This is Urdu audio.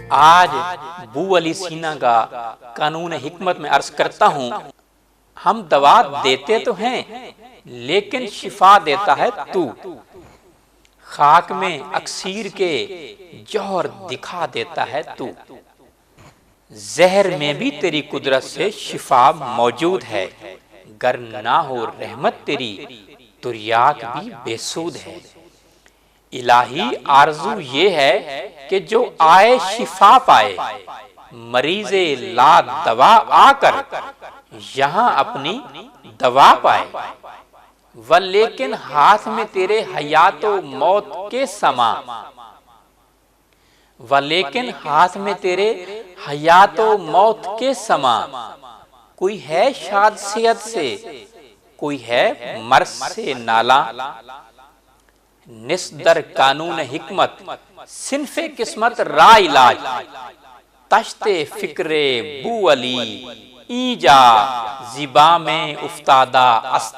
آج بو علی سینا کا قانون حکمت میں عرض کرتا ہوں، ہم دوا دیتے تو ہیں لیکن شفا دیتا ہے تو، خاک میں اکسیر کے جوہر دکھا دیتا ہے تو، زہر میں بھی تیری قدرت سے شفا موجود ہے، گر نہ ہو رحمت تیری تریاک بھی بے سود ہے۔ الہی آرزو یہ ہے کہ جو آئے شفا پائے، مریض لا دوا آ کر یہاں اپنی دوا پائے، ولیکن ہاتھ میں تیرے حیات و موت کے سما، ولیکن ہاتھ میں تیرے حیات و موت کے سما، کوئی ہے شاد صحت سے، کوئی ہے مرض سے نالا، نصدر قانون حکمت صنف قسمت را علاج، تشت فکر بو علی اینجا زباں میں افتادہ است۔